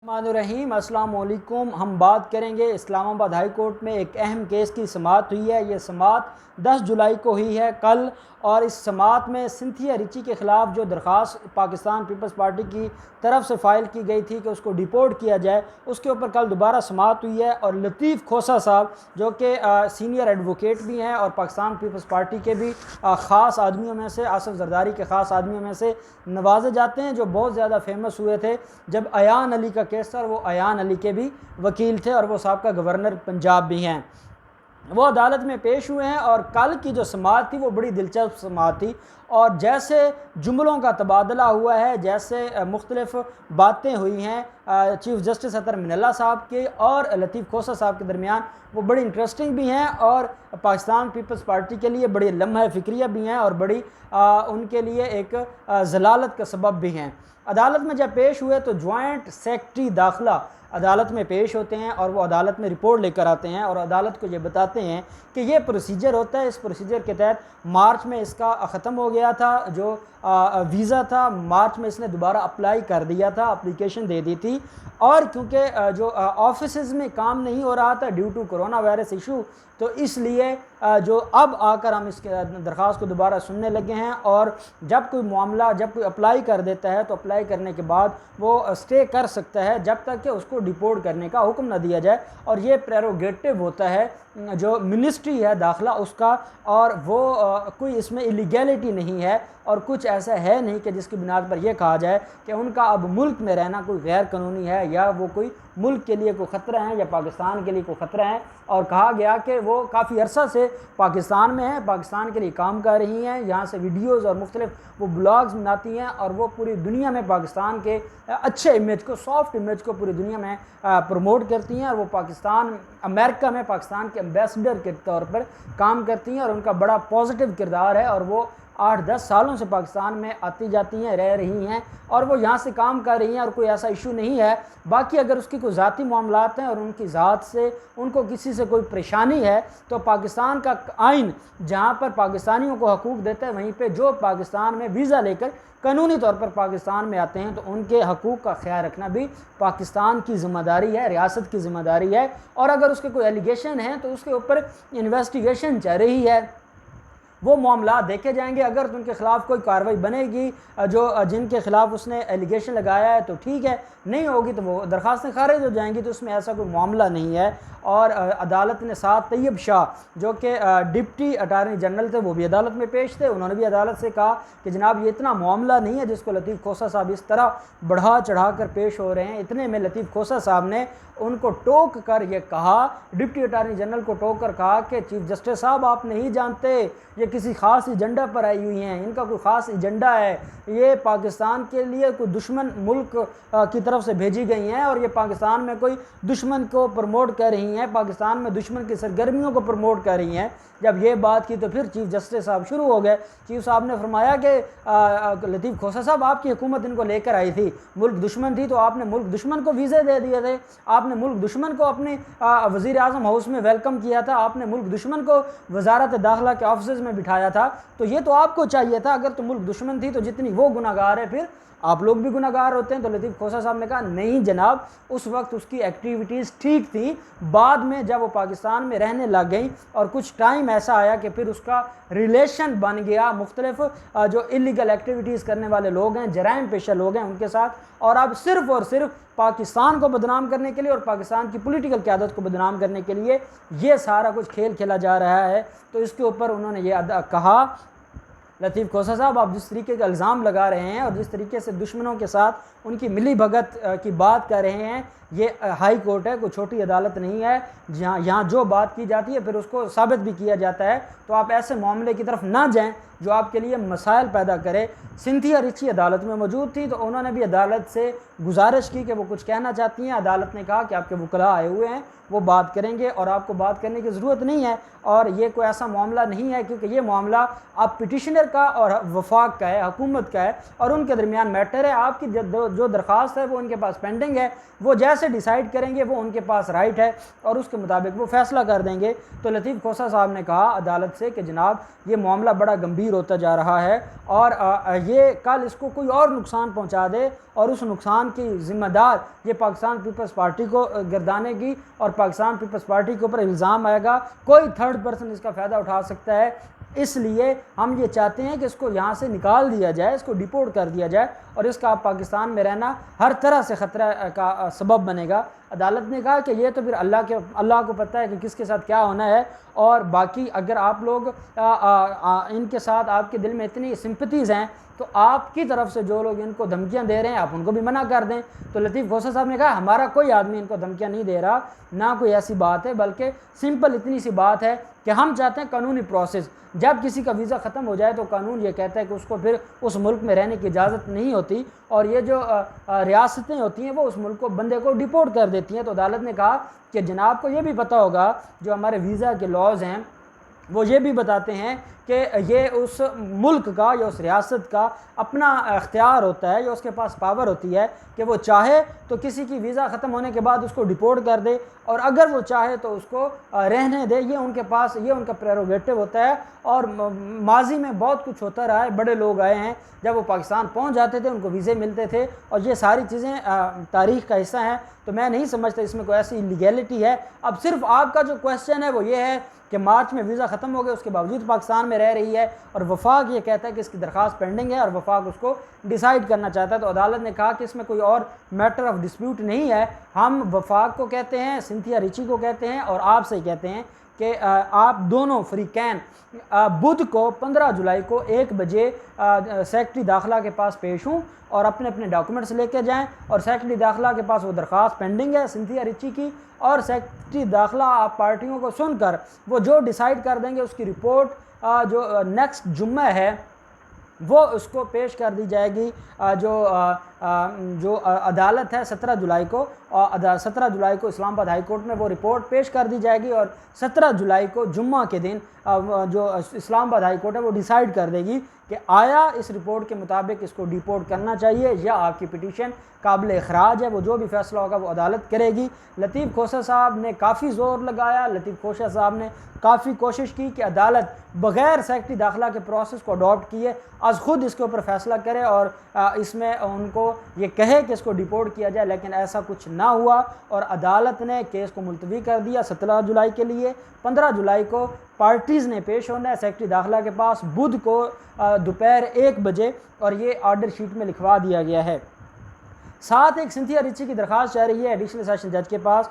रहीम अस्सलाम वालेकुम। हम बात करेंगे इस्लामाबाद हाई कोर्ट में एक अहम केस की समाअत हुई है। ये समाअत 10 जुलाई को हुई है कल, और इस समाअत में सिंथिया रिची के ख़िलाफ़ जो दरख्वास्त पाकिस्तान पीपल्स पार्टी की तरफ से फ़ाइल की गई थी कि उसको डिपोर्ट किया जाए, उसके ऊपर कल दोबारा समाअत हुई है। और लतीफ़ खोसा साहब जो कि सीनियर एडवोकेट भी हैं और पाकिस्तान पीपल्स पार्टी के भी ख़ास आदमियों में से, आसिफ जरदारी के ख़ास आदमियों में से नवाजे जाते हैं, जो बहुत ज़्यादा फेमस हुए थे जब अयान अली का केस था। और वो अयान अली के भी वकील थे और वो साबका गवर्नर पंजाब भी हैं। वो अदालत में पेश हुए हैं और कल की जो समाअत थी वो बड़ी दिलचस्प समाअत थी। और जैसे जुमलों का तबादला हुआ है, जैसे मुख्तलिफ बातें हुई हैं चीफ़ जस्टिस अतर मिनल्ला साहब के और लतीफ़ खोसा साहब के दरमियान, वो बड़ी इंटरेस्टिंग भी हैं और पाकिस्तान पीपल्स पार्टी के लिए बड़ी लम्हा फ़िक्रिया भी हैं और बड़ी उनके लिए एक ज़लालत का सबब भी हैं। अदालत में जब पेश हुए तो जॉइंट सेक्रेटरी दाखिला अदालत में पेश होते हैं और वो अदालत में रिपोर्ट लेकर आते हैं और अदालत को ये बताते हैं कि ये प्रोसीजर होता है। इस प्रोसीजर के तहत मार्च में इसका ख़त्म हो गया था, जो वीज़ा था मार्च में इसने दोबारा अप्लाई कर दिया था, अप्लीकेशन दे दी थी। और क्योंकि जो ऑफिसेज़ में काम नहीं हो रहा था due to corona virus issue, तो इसलिए जो अब आकर हम इसके दरख्वास्त को दोबारा सुनने लगे हैं। और जब कोई मामला, जब कोई अप्लाई कर देता है तो अप्लाई करने के बाद वो स्टे कर सकता है जब तक कि उसको डिपोर्ट करने का हुक्म न दिया जाए। और ये प्रेरोगेटिव होता है जो मिनिस्ट्री है दाखिला उसका, और वो कोई इसमें इलीगैलिटी नहीं है और कुछ ऐसा है नहीं कि जिसकी बुनियाद पर यह कहा जाए कि उनका अब मुल्क में रहना कोई गैर कानूनी है या वो कोई मुल्क के लिए कोई ख़तरा है या पाकिस्तान के लिए कोई ख़तरा है। और कहा गया कि वो काफ़ी अरसा से पाकिस्तान में है, पाकिस्तान के लिए काम कर रही हैं, यहाँ से वीडियोज़ और मुख्तलिफ वो ब्लॉग्स बनाती हैं और वो पूरी दुनिया में पाकिस्तान के अच्छे इमेज को, सॉफ्ट इमेज को पूरी दुनिया में प्रमोट करती हैं। और वो पाकिस्तान, अमेरिका में पाकिस्तान के एम्बेसडर के तौर पर काम करती हैं और उनका बड़ा पॉजिटिव किरदार है। और वो 8-10 सालों से पाकिस्तान में आती जाती हैं, रह रही हैं और वो यहाँ से काम कर रही हैं और कोई ऐसा इशू नहीं है। बाकी अगर उसकी कोई ज़ाती मामलात हैं और उनकी ज़ात से उनको किसी से कोई परेशानी है तो पाकिस्तान का आइन जहाँ पर पाकिस्तानियों को हकूक़ देता है, वहीं पे जो पाकिस्तान में वीज़ा लेकर कानूनी तौर पर पाकिस्तान में आते हैं तो उनके हकूक़ का ख्याल रखना भी पाकिस्तान की ज़िम्मेदारी है, रियासत की ज़िम्मेदारी है। और अगर उसके कोई एलिगेशन हैं तो उसके ऊपर इन्वेस्टिगेशन चल रही है, वो मामला देखे जाएंगे। अगर तो उनके ख़िलाफ़ कोई कार्रवाई बनेगी, जो जिनके ख़िलाफ़ उसने एलिगेशन लगाया है तो ठीक है, नहीं होगी तो वो दरख्वास्तें खारिज हो जाएंगी। तो उसमें ऐसा कोई मामला नहीं है। और अदालत ने साथ तैयब शाह जो कि डिप्टी अटारनी जनरल थे, वो भी अदालत में पेश थे। उन्होंने भी अदालत से कहा कि जनाब ये इतना मामला नहीं है जिसको लतीफ़ खोसा साहब इस तरह बढ़ा चढ़ा कर पेश हो रहे हैं। इतने में लतीफ़ खोसा साहब ने उनको टोक कर ये कहा, डिप्टी अटारनी जनरल को टोक कर कहा कि चीफ़ जस्टिस साहब आप नहीं जानते ये किसी ख़ास एजेंडा पर आई हुई हैं, इनका कोई ख़ास एजेंडा है, ये पाकिस्तान के लिए कोई दुश्मन मुल्क की तरफ से भेजी गई हैं और ये पाकिस्तान में कोई दुश्मन को प्रमोट कर रही हैं, पाकिस्तान में दुश्मन की सरगर्मियों को प्रमोट कर रही हैं। जब ये बात की तो फिर चीफ़ जस्टिस साहब शुरू हो गए। चीफ़ साहब ने फरमाया कि लतीफ़ खोसा साहब आपकी हुकूमत इनको लेकर आई थी, मुल्क दुश्मन थी तो आपने मुल्क दुश्मन को वीज़े दे दिए थे, आपने मुल्क दुश्मन को अपने वज़ीर आज़म हाउस में वेलकम किया था, आपने मुल्क दुश्मन को वजारत दाखिला के ऑफिस में बिठाया था। तो ये तो आपको चाहिए था, अगर तो मुल्क दुश्मन थी तो जितनी वो गुनाहगार है फिर आप लोग भी गुनाहगार होते हैं। तो लतीफ़ खोसा साहब ने कहा नहीं जनाब, उस वक्त उसकी एक्टिविटीज़ ठीक थी, बाद में जब वो पाकिस्तान में रहने लग गई और कुछ टाइम ऐसा आया कि फिर उसका रिलेशन बन गया मुख्तलिफ जो इलीगल एक्टिविटीज़ करने वाले लोग हैं, जराइम पेशा लोग हैं उनके साथ, और अब सिर्फ़ और सिर्फ पाकिस्तान को बदनाम करने के लिए और पाकिस्तान की पॉलिटिकल क़यादत को बदनाम करने के लिए ये सारा कुछ खेल खेला जा रहा है। तो इसके ऊपर उन्होंने ये कहा, लतीफ़ खोसा साहब आप जिस तरीके का इल्ज़ाम लगा रहे हैं और जिस तरीके से दुश्मनों के साथ उनकी मिली भगत की बात कर रहे हैं, ये हाई कोर्ट है, कोई छोटी अदालत नहीं है जहाँ यहाँ जो बात की जाती है फिर उसको साबित भी किया जाता है। तो आप ऐसे मामले की तरफ ना जाएं जो आपके लिए मसाइल पैदा करे। सिंथिया रिची अदालत में मौजूद थी तो उन्होंने भी अदालत से गुजारिश की कि वो कुछ कहना चाहती हैं। अदालत ने कहा कि आपके वकला आए हुए हैं, वो बात करेंगे और आपको बात करने की ज़रूरत नहीं है और ये कोई ऐसा मामला नहीं है, क्योंकि ये मामला आप पिटिशनर का और वफाक का है, हुकूमत का है और उनके दरमियान मैटर है। आपकी जो दरख्वास्त है वो उनके पास पेंडिंग है, वो जैसे कैसे डिसाइड करेंगे वो उनके पास राइट है और उसके मुताबिक वो फैसला कर देंगे। तो लतीफ़ खोसा साहब ने कहा अदालत से कि जनाब ये मामला बड़ा गंभीर होता जा रहा है और ये कल इसको कोई और नुकसान पहुंचा दे और उस नुकसान की ज़िम्मेदार ये पाकिस्तान पीपल्स पार्टी को गर्दानेगी और पाकिस्तान पीपल्स पार्टी के ऊपर इल्ज़ाम आएगा, कोई थर्ड पर्सन इसका फ़ायदा उठा सकता है। इसलिए हम ये चाहते हैं कि इसको यहाँ से निकाल दिया जाए, इसको डिपोर्ट कर दिया जाए और इसका पाकिस्तान में रहना हर तरह से ख़तरा का सबब बनेगा। अदालत ने कहा कि ये तो फिर अल्लाह को पता है कि किसके साथ क्या होना है, और बाकी अगर आप लोग इनके साथ आपके दिल में इतनी सिंपथीज़ हैं तो आपकी तरफ से जो लोग इनको धमकियां दे रहे हैं आप उनको भी मना कर दें। तो लतीफ़ खोसा साहब ने कहा हमारा कोई आदमी इनको धमकियां नहीं दे रहा, ना कोई ऐसी बात है, बल्कि सिंपल इतनी सी बात है कि हम चाहते हैं कानूनी प्रोसेस। जब किसी का वीज़ा ख़त्म हो जाए तो कानून ये कहता है कि उसको फिर उस मुल्क में रहने की इजाज़त नहीं होती और ये जो रियासतें होती हैं वो उस मुल्क को बंदे को डिपोर्ट कर देती हैं। तो अदालत ने कहा कि जनाब को ये भी पता होगा जो हमारे वीज़ा के लॉज़ हैं वो ये भी बताते हैं कि ये उस मुल्क का या उस रियासत का अपना अख्तियार होता है या उसके पास पावर होती है कि वो चाहे तो किसी की वीज़ा ख़त्म होने के बाद उसको डिपोर्ट कर दे और अगर वो चाहे तो उसको रहने दे। ये उनके पास, ये उनका प्रेरोगेटिव होता है। और माजी में बहुत कुछ होता रहा है, बड़े लोग आए हैं जब वो पाकिस्तान पहुंच जाते थे उनको वीज़े मिलते थे और ये सारी चीज़ें तारीख़ का हिस्सा हैं। तो मैं नहीं समझता इसमें कोई ऐसी इलीगैलिटी है। अब सिर्फ आपका जो क्वेश्चन है वो ये है कि मार्च में वीज़ा ख़त्म हो गया, उसके बावजूद पाकिस्तान में रह रही है और वफाक ये कहता है कि इसकी दरख्वास्त पेंडिंग है और वफाक उसको डिसाइड करना चाहता है। तो अदालत ने कहा कि इसमें कोई और मैटर ऑफ डिस्प्यूट नहीं है। हम वफाक को कहते हैं, सिंथिया रिची को कहते हैं और आपसे ही कहते हैं कि आप दोनों फ्रीकैन बुध को 15 जुलाई को 1 बजे सेक्रेटरी दाखिला के पास पेश हूँ और अपने अपने डॉक्यूमेंट्स लेके जाएं। और सेक्रेटरी दाखिला के पास वो दरख्वास्त पेंडिंग है सिंथिया रिची की, और सेक्रेटरी दाखिला आप पार्टियों को सुनकर वो जो डिसाइड कर देंगे उसकी रिपोर्ट जो नेक्स्ट जुम्मा है वो उसको पेश कर दी जाएगी। जो अदालत है 17 जुलाई को 17 जुलाई को इस्लामाबाद हाई कोर्ट में वो रिपोर्ट पेश कर दी जाएगी और 17 जुलाई को जुम्मा के दिन जो इस्लामाबाद हाई कोर्ट है वो डिसाइड कर देगी कि आया इस रिपोर्ट के मुताबिक इसको डिपोर्ट करना चाहिए या आपकी पिटीशन काबिल इखराज है। वो जो भी फैसला होगा वो अदालत करेगी। लतीफ़ खोसा साहब ने काफ़ी ज़ोर लगाया, लतीफ़ खोसा साहब ने काफ़ी कोशिश की कि अदालत बग़ैर सेक्रेटरी दाखिला के प्रोसेस को अडॉप्ट किए आज ख़ुद इसके ऊपर फैसला करे और इसमें उनको ये कहे कि इसको डिपोर्ट किया जाए, लेकिन ऐसा कुछ ना हुआ और अदालत ने केस को मुलतवी कर दिया 17 जुलाई के लिए। 15 जुलाई को पार्टीज़ ने पेश होना है सेक्रेटरी दाखिला के पास बुध को दोपहर 1 बजे और ये ऑर्डर शीट में लिखवा दिया गया है। साथ एक सिंथिया रिची की दरख्वास्त जा रही है एडिशनल सेशन जज के पास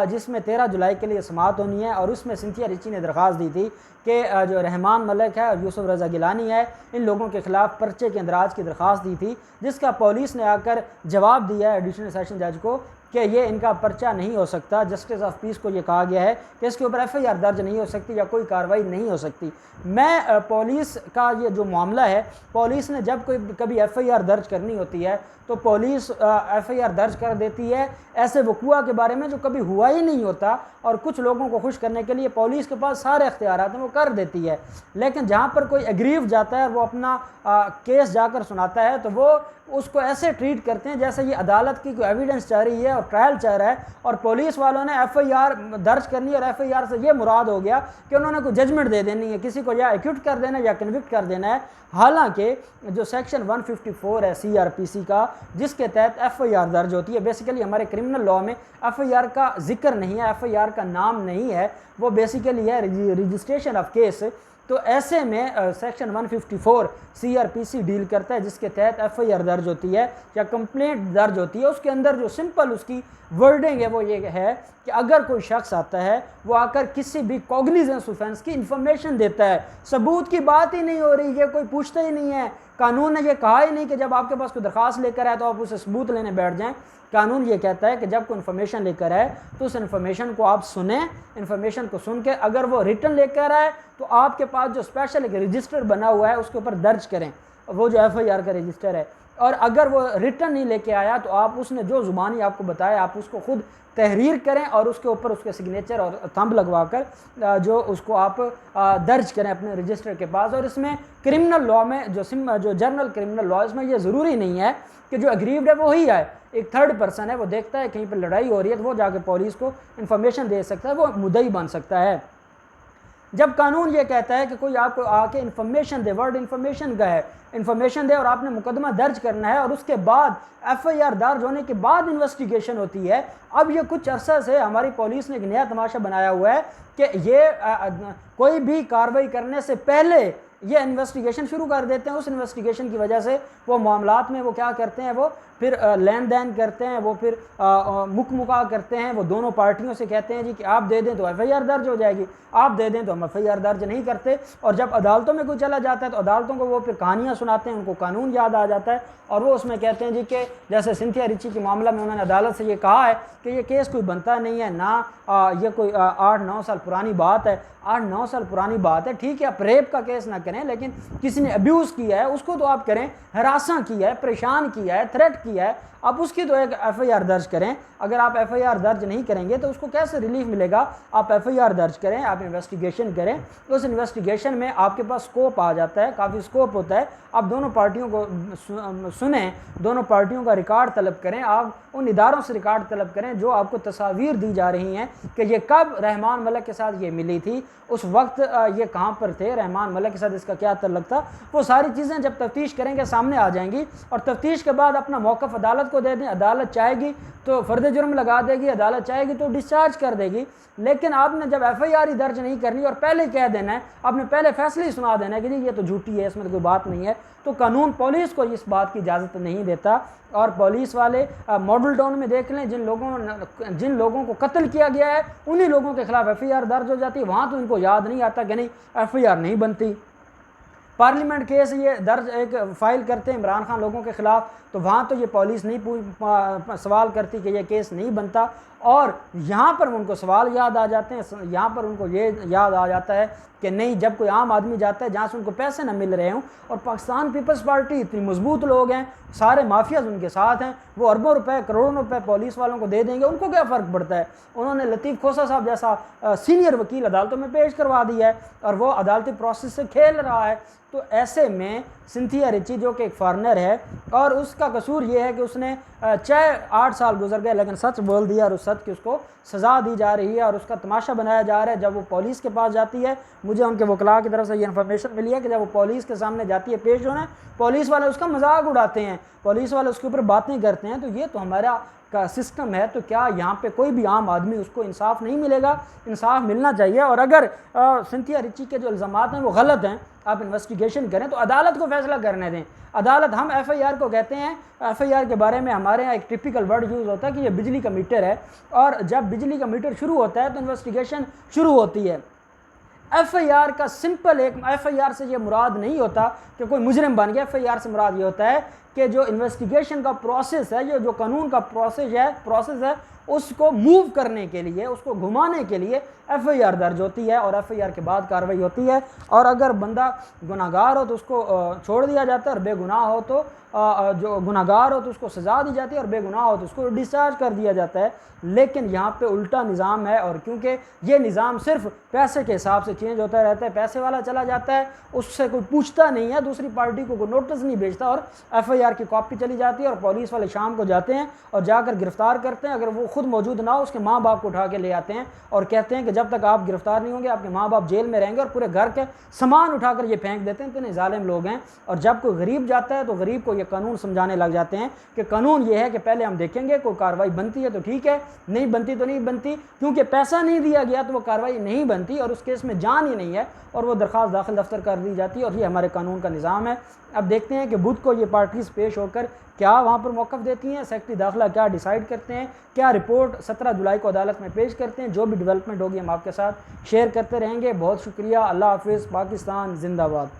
जिसमें 13 जुलाई के लिए समाअत होनी है और उसमें सिंथिया रिची ने दरख्वास्त दी थी कि जो रहमान मलिक है और यूसुफ रज़ा गिलानी है इन लोगों के ख़िलाफ़ पर्चे के इंदराज की दरख्वास्त दी थी, जिसका पुलिस ने आकर जवाब दिया है एडिशनल सेशन जज को कि ये इनका पर्चा नहीं हो सकता। जस्टिस ऑफ पीस को ये कहा गया है कि इसके ऊपर FIR दर्ज नहीं हो सकती या कोई कार्रवाई नहीं हो सकती। मैं पुलिस का ये जो मामला है, पुलिस ने जब कभी FIR दर्ज करनी होती है तो पुलिस FIR दर्ज कर देती है ऐसे वक़ुआ के बारे में जो कभी हुआ ही नहीं होता और कुछ लोगों को खुश करने के लिए पुलिस के पास सारे इख्तियारात हैं वो कर देती है। लेकिन जहाँ पर कोई एग्रीव जाता है और वो अपना केस जाकर सुनाता है तो वो उसको ऐसे ट्रीट करते हैं जैसे ये अदालत की कोई एविडेंस चाह रही है और ट्रायल चाह रहा है और पुलिस वालों ने FIR दर्ज करनी है और FIR से ये मुराद हो गया कि उन्होंने कोई जजमेंट दे देनी है, किसी को या एक्यूट कर देना है या कन्विक्ट कर देना है। हालांकि जो सेक्शन 154 है CRPC का जिसके तहत FIR दर्ज होती है, बेसिकली हमारे क्रिमिनल लॉ में FIR का जिक्र नहीं है, FIR का नाम नहीं है, वो बेसिकली है रजिस्ट्रेशन ऑफ केस। तो ऐसे में सेक्शन 154 CRPC डील करता है जिसके तहत FIR दर्ज होती है या कंप्लेंट दर्ज होती है। उसके अंदर जो सिंपल उसकी वर्डिंग है वो ये है कि अगर कोई शख्स आता है वो आकर किसी भी कॉग्निजेंस ऑफेंस की इंफॉर्मेशन देता है, सबूत की बात ही नहीं हो रही है, कोई पूछता ही नहीं है। कानून ने ये कहा ही नहीं कि जब आपके पास कोई दरख्वास्त लेकर आए तो आप उसे सबूत लेने बैठ जाएं। कानून ये कहता है कि जब कोई इन्फॉर्मेशन लेकर आए तो उस इन्फॉर्मेशन को आप सुने, इन्फॉर्मेशन को सुन के अगर वो रिटर्न लेकर आए तो आपके पास जो स्पेशल एक रजिस्टर बना हुआ है उसके ऊपर दर्ज करें, वो जो FIR का रजिस्टर है। और अगर वो रिटर्न नहीं लेके आया तो आप उसने जो ज़ुबानी आपको बताया आप उसको खुद तहरीर करें और उसके ऊपर उसके सिग्नेचर और थंब लगवा कर जो उसको आप दर्ज करें अपने रजिस्टर के पास। और इसमें क्रिमिनल लॉ में जो जनरल क्रिमिनल लॉ इसमें ये ज़रूरी नहीं है कि जो अग्रीव्ड है वो ही आए, एक थर्ड पर्सन है वो देखता है कहीं पर लड़ाई हो रही है तो वो जाके पुलिस को इन्फॉर्मेशन दे सकता है, वो मुद्दई बन सकता है। जब कानून ये कहता है कि कोई आपको आके इन्फॉर्मेशन दे, वर्ड इन्फॉर्मेशन का है, इन्फॉर्मेशन दे और आपने मुकदमा दर्ज करना है और उसके बाद एफआईआर दर्ज होने के बाद इन्वेस्टिगेशन होती है। अब ये कुछ अरसा से हमारी पुलिस ने एक नया तमाशा बनाया हुआ है कि ये कोई भी कार्रवाई करने से पहले ये इन्वेस्टिगेशन शुरू कर देते हैं। उस इन्वेस्टिगेशन की वजह से वो मामलात में वो क्या करते हैं, वो फिर लेन देन करते हैं, वो फिर मुका करते हैं, वो दोनों पार्टियों से कहते हैं जी कि आप दे दें तो एफआईआर दर्ज हो जाएगी, आप दे दें तो हम एफआईआर दर्ज नहीं करते। और जब अदालतों में कोई चला जाता है तो अदालतों को वो फिर कहानियाँ सुनाते हैं, उनको कानून याद आ जाता है और वो उसमें कहते हैं जी कि जैसे सिंथिया रिची के मामला में उन्होंने अदालत से ये कहा है कि ये केस कोई बनता नहीं है ना, ये कोई 8-9 साल पुरानी बात है। 8-9 साल पुरानी बात है, ठीक है, आप रेप का केस ना करें लेकिन किसी ने अब्यूज़ किया है उसको तो आप करें, हरासा किया है, परेशान किया है, थ्रेट किया है, आप उसकी तो एक एफआईआर दर्ज करें। अगर आप एफआईआर दर्ज नहीं करेंगे तो उसको कैसे रिलीफ मिलेगा? आप एफआईआर दर्ज करें, आप इन्वेस्टिगेशन करें, उस इन्वेस्टिगेशन में आपके पास स्कोप आ जाता है, काफ़ी स्कोप होता है। आप दोनों पार्टियों को सुनें, दोनों पार्टियों का रिकॉर्ड तलब करें, आप उन इदारों से रिकॉर्ड तलब करें जो आपको तस्वीर दी जा रही हैं कि ये कब रहमान मलिक के साथ ये मिली थी, उस वक्त ये कहाँ पर थे, रहमान मलिक के साथ इसका क्या तल्लुक था। वो सारी चीज़ें जब तफ्तीश करेंगे सामने आ जाएंगी और तफ्तीश के बाद अपना मौक़िफ़ अदालत को दे दें। अदालत चाहेगी तो फ़र्द जुर्म लगा देगी, अदालत चाहेगी तो डिस्चार्ज कर देगी। लेकिन आपने जब एफआईआर ही दर्ज नहीं करनी और पहले कह देना है, आपने पहले फैसले ही सुना देना है कि जी ये तो झूठी है, इसमें तो कोई बात नहीं है, तो कानून पुलिस को इस बात की इजाज़त नहीं देता। और पुलिस वाले मॉडल टाउन में देख लें, जिन लोगों को कत्ल किया गया है उन्हीं लोगों के खिलाफ एफआईआर दर्ज हो जाती है, वहाँ तो इनको याद नहीं आता कि नहीं एफआईआर नहीं बनती। पार्लियामेंट केस ये दर्ज एक फ़ाइल करते हैं इमरान खान लोगों के ख़िलाफ़, तो वहाँ तो ये पुलिस नहीं सवाल करती कि ये केस नहीं बनता, और यहाँ पर उनको सवाल याद आ जाते हैं। यहाँ पर उनको ये याद आ जाता है कि नहीं, जब कोई आम आदमी जाता है जहाँ से उनको पैसे ना मिल रहे हों, और पाकिस्तान पीपल्स पार्टी इतनी मजबूत लोग हैं, सारे माफियाज उनके साथ हैं, वो अरबों रुपए करोड़ों रुपए पुलिस वालों को दे देंगे, उनको क्या फ़र्क पड़ता है। उन्होंने लतीफ़ खोसा साहब जैसा सीनियर वकील अदालतों में पेश करवा दिया है और वो अदालती प्रोसेस से खेल रहा है। तो ऐसे में सिंथिया रिची जो कि एक फॉरनर है और उसका कसूर ये है कि उसने चाहे 8 साल गुजर गए लेकिन सच बोल दिया और उस सच की उसको सज़ा दी जा रही है और उसका तमाशा बनाया जा रहा है। जब वो पुलिस के पास जाती है, मुझे उनके वकला की तरफ से ये इन्फॉर्मेशन मिली है कि जब वो पुलिस के सामने जाती है पेश होना, पुलिस वाले उसका मजाक उड़ाते हैं, पुलिस वाले उसके ऊपर बातें करते हैं। तो ये तो हमारा का सिस्टम है, तो क्या यहाँ पे कोई भी आम आदमी उसको इंसाफ नहीं मिलेगा? इंसाफ मिलना चाहिए। और अगर सिंथिया रिची के जो इल्ज़ामात हैं वो गलत हैं, आप इन्वेस्टिगेशन करें तो अदालत को फैसला करने दें। अदालत, हम एफआईआर को कहते हैं, एफआईआर के बारे में हमारे यहाँ एक टिपिकल वर्ड यूज़ होता है कि ये बिजली का मीटर है, और जब बिजली का मीटर शुरू होता है तो इन्वेस्टिगेशन शुरू होती है। एफआईआर का सिंपल एक एफआईआर से ये मुराद नहीं होता कि कोई मुजरिम बन गया, एफआईआर से मुराद ये होता है कि जो इन्वेस्टिगेशन का प्रोसेस है, ये जो कानून का प्रोसेस है उसको मूव करने के लिए, उसको घुमाने के लिए एफआईआर दर्ज होती है और एफआईआर के बाद कार्रवाई होती है। और अगर बंदा गुनाहगार हो तो उसको छोड़ दिया जाता है, और बेगुनाह हो तो जो गुनाहगार हो तो उसको सज़ा दी जाती है, और बेगुनाह हो तो उसको डिस्चार्ज कर दिया जाता है। लेकिन यहाँ पे उल्टा निज़ाम है, और क्योंकि ये निज़ाम सिर्फ पैसे के हिसाब से चेंज होता रहता है, पैसे वाला चला जाता है, उससे कोई पूछता नहीं है, दूसरी पार्टी को कोई नोटिस नहीं भेजता, और एफआईआर की कॉपी चली जाती है और पुलिस वाले शाम को जाते हैं और जाकर गिरफ्तार करते हैं। अगर वो खुद मौजूद ना हो, उसके माँ बाप को उठा के ले आते हैं और कहते हैं कि जब तक आप गिरफ्तार नहीं होंगे आपके माँ बाप जेल में रहेंगे, और पूरे घर के सामान उठाकर ये फेंक देते हैं। इतने जालिम लोग हैं। और जब कोई गरीब जाता है तो गरीब को ये कानून समझाने लग जाते हैं कि कानून ये है कि पहले हम देखेंगे कोई कार्रवाई बनती है तो ठीक है, नहीं बनती तो नहीं बनती, क्योंकि पैसा नहीं दिया गया तो वो कार्रवाई नहीं बनती और उस केस में जान ही नहीं है, और वो दरख्वास्त दाखिल दफ्तर कर दी जाती है। और ये हमारे कानून का निज़ाम है। अब देखते हैं कि बुध को ये पार्टीज पेश होकर क्या वहाँ पर मौक़िफ़ देती हैं, सेक्रेटरी दाखिला क्या डिसाइड करते हैं, क्या रिपोर्ट 17 जुलाई को अदालत में पेश करते हैं। जो भी डेवलपमेंट होगी हम आपके साथ शेयर करते रहेंगे। बहुत शुक्रिया। अल्लाह हाफ़िज़। पाकिस्तान जिंदाबाद।